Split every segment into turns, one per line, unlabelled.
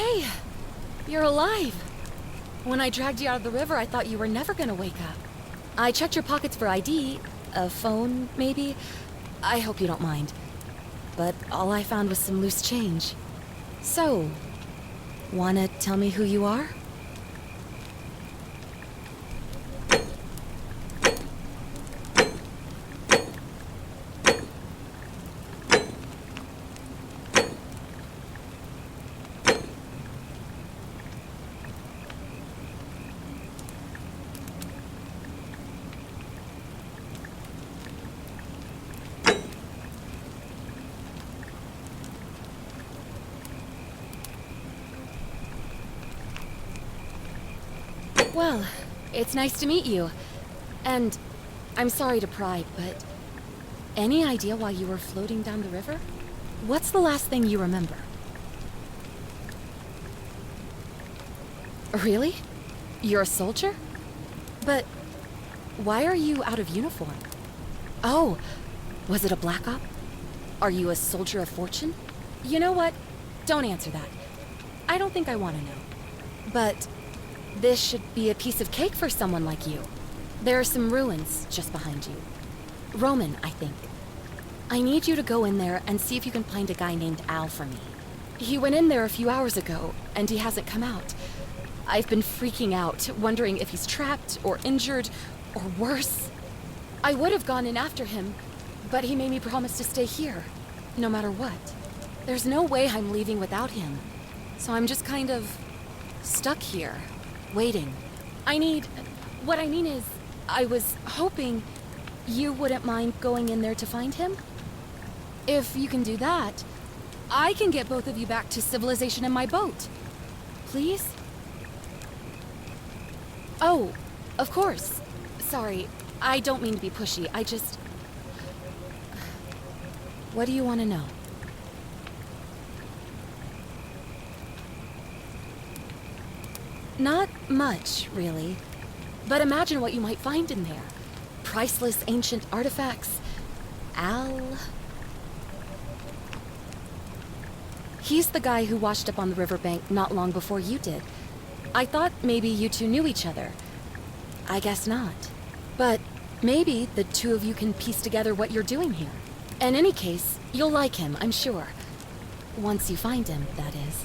Hey, you're alive. When I dragged you out of the river, I thought you were never gonna wake up. I checked your pockets for ID, a phone, maybe. I hope you don't mind. But all I found was some loose change. So, wanna tell me who you are? Well, it's nice to meet you. And I'm sorry to pry, but any idea why you were floating down the river? What's the last thing you remember? Really? You're a soldier? But why are you out of uniform? Oh, was it a black op? Are you a soldier of fortune? You know what? Don't answer that. I don't think I want to know. But this should be a piece of cake for someone like you. There are some ruins just behind you. Roman, I think. I need you to go in there and see if you can find a guy named Al for me. He went in there a few hours ago, and he hasn't come out. I've been freaking out, wondering if he's trapped, or injured, or worse. I would have gone in after him, but he made me promise to stay here, no matter what. There's no way I'm leaving without him, so I'm just kind of stuck here. Waiting. What I mean is, I was hoping you wouldn't mind going in there to find him? If you can do that, I can get both of you back to civilization in my boat. Please? Oh, of course. Sorry, I don't mean to be pushy, I just... What do you want to know? Not much, really. But imagine what you might find in there. Priceless ancient artifacts. Al... He's the guy who washed up on the riverbank not long before you did. I thought maybe you two knew each other. I guess not. But maybe the two of you can piece together what you're doing here. In any case, you'll like him, I'm sure. Once you find him, that is.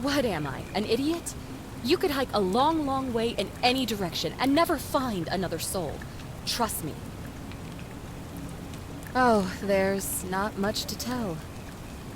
What am I, an idiot? You could hike a long, long way in any direction and never find another soul. Trust me. Oh, there's not much to tell.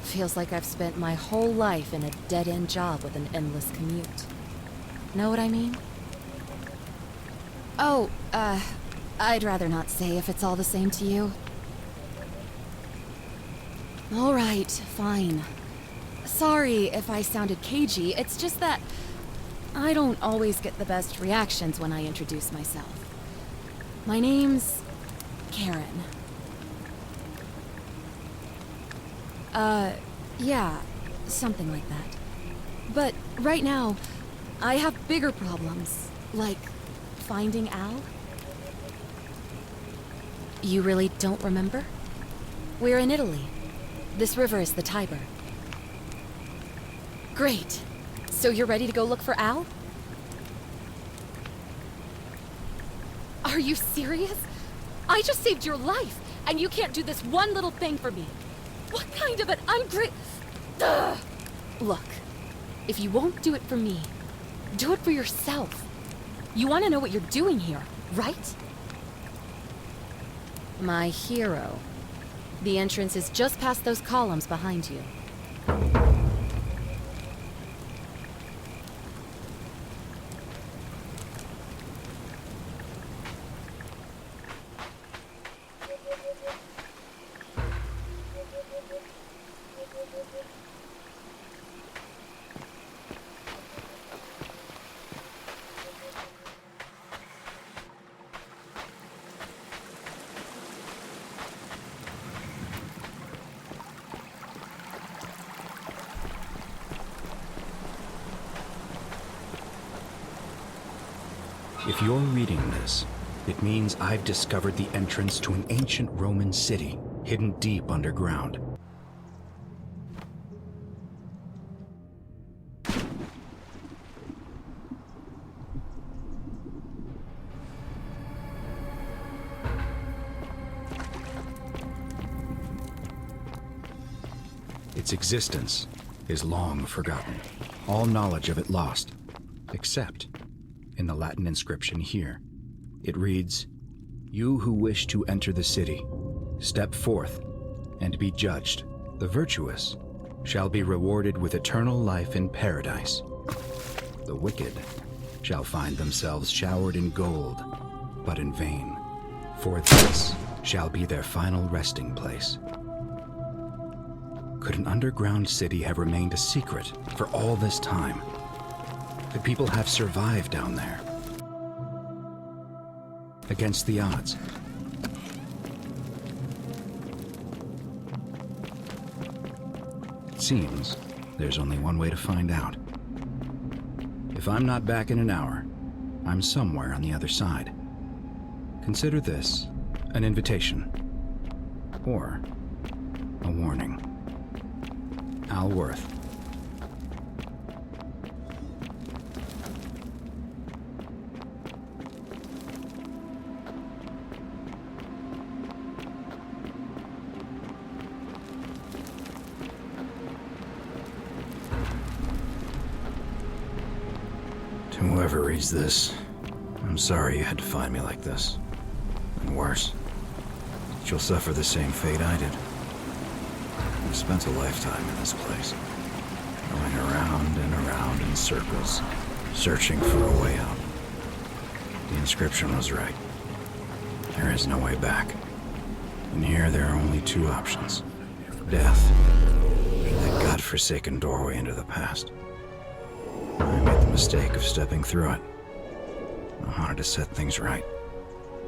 Feels like I've spent my whole life in a dead-end job with an endless commute. Know what I mean? Oh, I'd rather not say if it's all the same to you. All right, fine. Sorry if I sounded cagey, it's just that I don't always get the best reactions when I introduce myself. My name's Karen. Yeah, something like that. But right now, I have bigger problems, like finding Al. You really don't remember? We're in Italy. This river is the Tiber. Great. So you're ready to go look for Al? Are you serious? I just saved your life, and you can't do this one little thing for me. What kind of an Ugh. Look, if you won't do it for me, do it for yourself. You want to know what you're doing here, right? My hero. The entrance is just past those columns behind you.
If you're reading this, it means I've discovered the entrance to an ancient Roman city, hidden deep underground. Its existence is long forgotten, all knowledge of it lost, except in the Latin inscription here. It reads, "You who wish to enter the city, step forth and be judged. The virtuous shall be rewarded with eternal life in paradise. The wicked shall find themselves showered in gold, but in vain, for this shall be their final resting place." Could an underground city have remained a secret for all this time? Could people have survived down there? Against the odds. It seems there's only one way to find out. If I'm not back in an hour, I'm somewhere on the other side. Consider this an invitation, or a warning. Al Worth. To whoever reads this, I'm sorry you had to find me like this. And worse, you'll suffer the same fate I did. I spent a lifetime in this place, going around and around in circles, searching for a way out. The inscription was right. There is no way back. And here there are only two options. Death, or that godforsaken doorway into the past. I made the mistake of stepping through it. I wanted to set things right.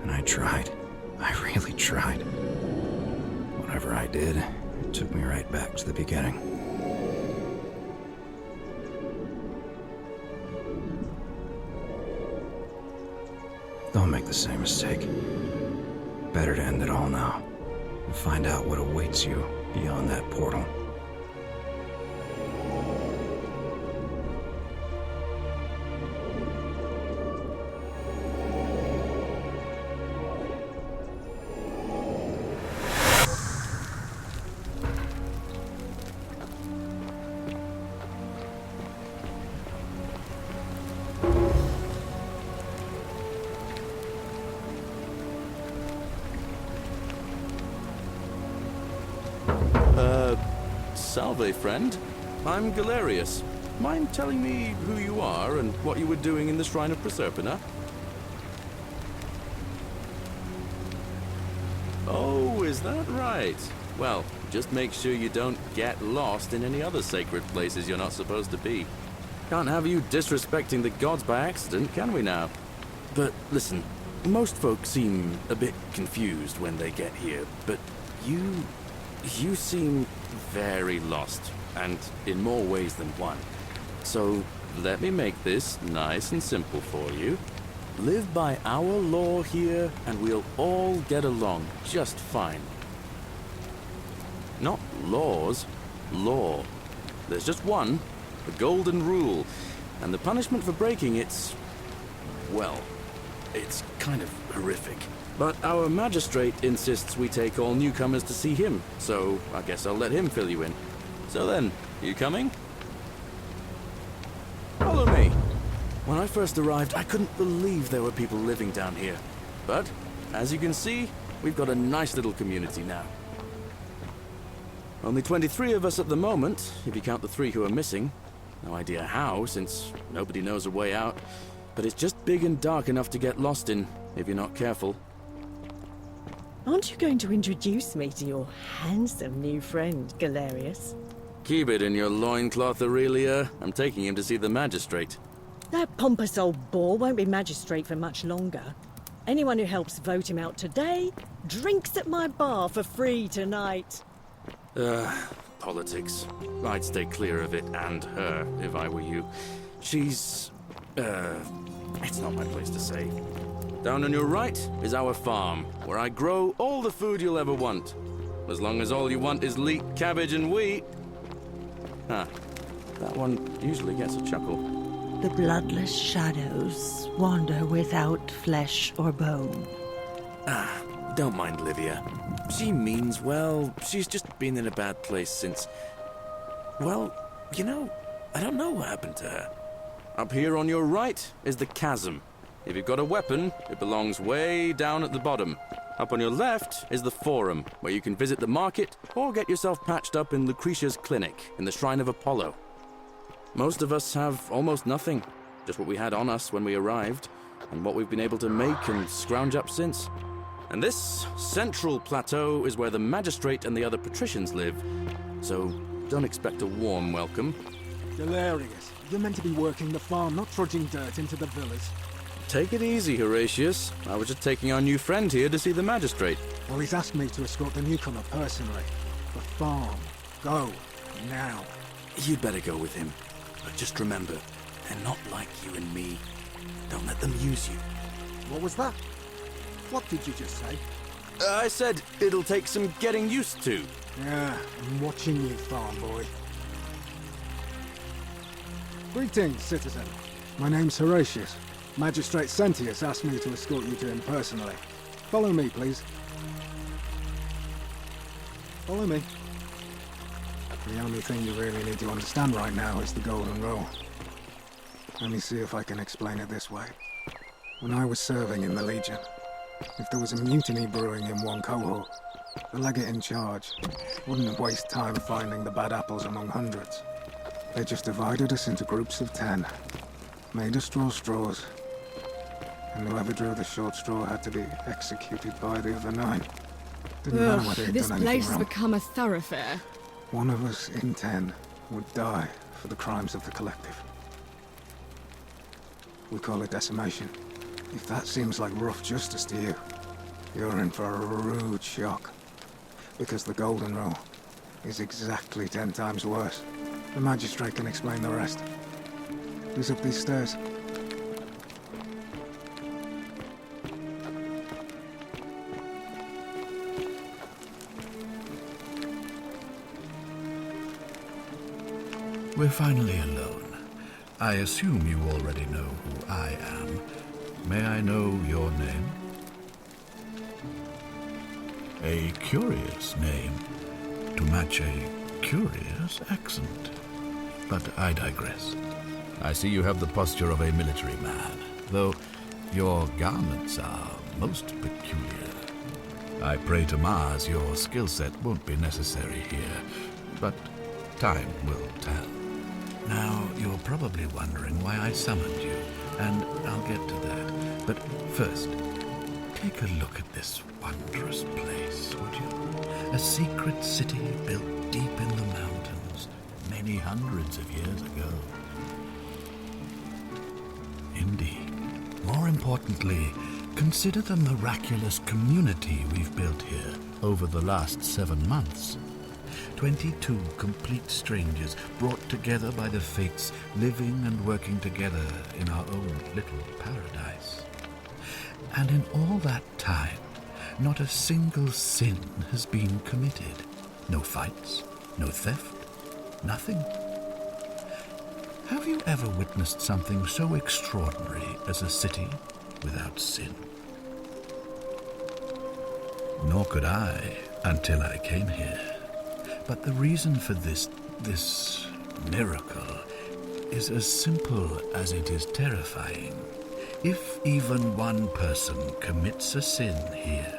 And I tried. I really tried. Whatever I did, it took me right back to the beginning. Don't make the same mistake. Better to end it all now and find out what awaits you beyond that portal.
Salve, friend. I'm Galerius. Mind telling me who you are and what you were doing in the Shrine of Proserpina? Oh, is that right? Well, just make sure you don't get lost in any other sacred places you're not supposed to be. Can't have you disrespecting the gods by accident, can we now? But listen, most folks seem a bit confused when they get here, but you seem very lost, and in more ways than one. So, let me make this nice and simple for you. Live by our law here, and we'll all get along just fine. Not laws, law. There's just one, the golden rule, and the punishment for breaking it's... well, it's kind of horrific. But our magistrate insists we take all newcomers to see him, so I guess I'll let him fill you in. So then, you coming? Follow me. When I first arrived, I couldn't believe there were people living down here. But, as you can see, we've got a nice little community now. Only 23 of us at the moment, if you count the 3 who are missing. No idea how, since nobody knows a way out. But it's just big and dark enough to get lost in, if you're not careful.
Aren't you going to introduce me to your handsome new friend, Galerius?
Keep it in your loincloth, Aurelia. I'm taking him to see the magistrate.
That pompous old bore won't be magistrate for much longer. Anyone who helps vote him out today drinks at my bar for free tonight.
Politics. I'd stay clear of it and her, if I were you. She's... it's not my place to say. Down on your right is our farm, where I grow all the food you'll ever want. As long as all you want is leek, cabbage, and wheat. Huh. That one usually gets a chuckle.
The bloodless shadows wander without flesh or bone.
Don't mind Livia. She means well. She's just been in a bad place since... Well, you know, I don't know what happened to her. Up here on your right is the chasm. If you've got a weapon, it belongs way down at the bottom. Up on your left is the forum, where you can visit the market or get yourself patched up in Lucretia's clinic in the Shrine of Apollo. Most of us have almost nothing, just what we had on us when we arrived, and what we've been able to make and scrounge up since. And this central plateau is where the magistrate and the other patricians live, so don't expect a warm welcome.
Hilarious. You're meant to be working the farm, not trudging dirt into the villas.
Take it easy, Horatius. I was just taking our new friend here to see the magistrate.
Well, he's asked me to escort the newcomer personally. The farm. Go. Now.
You'd better go with him. But just remember, they're not like you and me. Don't let them use you.
What was that? What did you just say?
I said it'll take some getting used to.
Yeah, I'm watching you, farm boy. Greetings, citizen. My name's Horatius. Magistrate Sentius asked me to escort you to him personally. Follow me, please. Follow me. The only thing you really need to understand right now is the golden rule. Let me see if I can explain it this way. When I was serving in the Legion, if there was a mutiny brewing in one cohort, the legate in charge wouldn't waste time finding the bad apples among hundreds. They just divided us into groups of 10, made us draw straws, and whoever drew the short straw had to be executed by the other 9. Didn't matter whether they'd
This
done anything
place has
wrong.
become a thoroughfare.
One of us in 10 would die for the crimes of the collective. We call it decimation. If that seems like rough justice to you, you're in for a rude shock. Because the golden rule is exactly 10 times worse. The magistrate can explain the rest. Who's up these stairs?
We're finally alone. I assume you already know who I am. May I know your name? A curious name to match a curious accent. But I digress. I see you have the posture of a military man, though your garments are most peculiar. I pray to Mars your skill set won't be necessary here, but time will tell. Now, you're probably wondering why I summoned you, and I'll get to that. But first, take a look at this wondrous place, would you? A secret city built deep in the mountains, many hundreds of years ago. Indeed. More importantly, consider the miraculous community we've built here over the last 7 months. 22 complete strangers brought together by the fates, living and working together in our own little paradise. And in all that time, not a single sin has been committed. No fights, no theft, nothing. Have you ever witnessed something so extraordinary as a city without sin? Nor could I until I came here. But the reason for this miracle is as simple as it is terrifying. If even one person commits a sin here,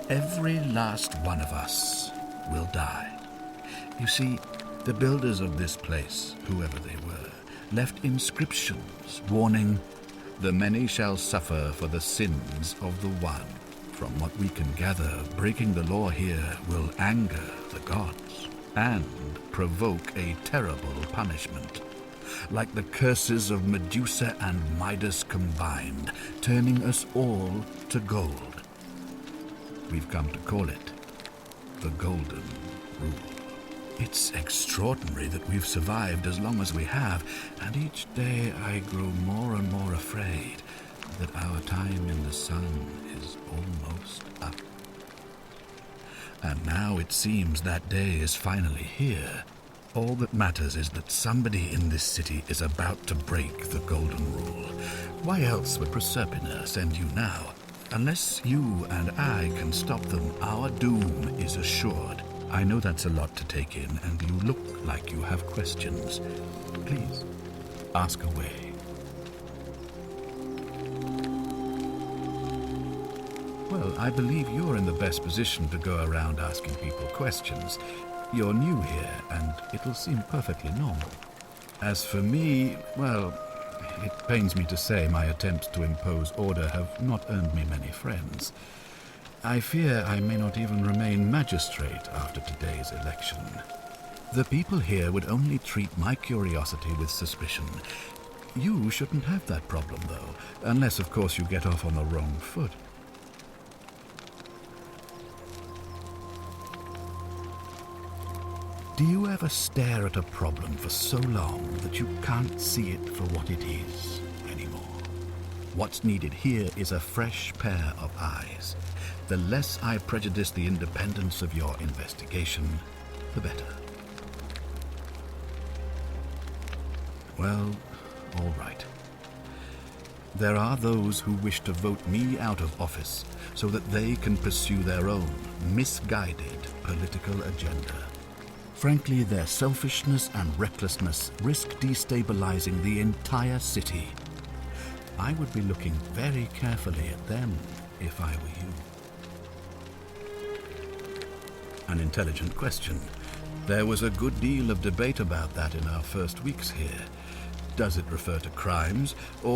every last one of us will die. You see, the builders of this place, whoever they were, left inscriptions warning, "The many shall suffer for the sins of the one." From what we can gather, breaking the law here will anger the gods and provoke a terrible punishment, like the curses of Medusa and Midas combined, turning us all to gold. We've come to call it the Golden Rule. It's extraordinary that we've survived as long as we have, and each day I grow more and more afraid that our time in the sun is almost up. And now it seems that day is finally here. All that matters is that somebody in this city is about to break the Golden Rule. Why else would Proserpina send you now? Unless you and I can stop them, our doom is assured. I know that's a lot to take in, and you look like you have questions. Please, ask away. Well, I believe you're in the best position to go around asking people questions. You're new here, and it'll seem perfectly normal. As for me, well, it pains me to say my attempts to impose order have not earned me many friends. I fear I may not even remain magistrate after today's election. The people here would only treat my curiosity with suspicion. You shouldn't have that problem, though, unless, of course, you get off on the wrong foot. Do you ever stare at a problem for so long that you can't see it for what it is anymore? What's needed here is a fresh pair of eyes. The less I prejudice the independence of your investigation, the better. Well, all right. There are those who wish to vote me out of office so that they can pursue their own misguided political agenda. Frankly, their selfishness and recklessness risk destabilizing the entire city. I would be looking very carefully at them if I were you. An intelligent question. There was a good deal of debate about that in our first weeks here. Does it refer to crimes, or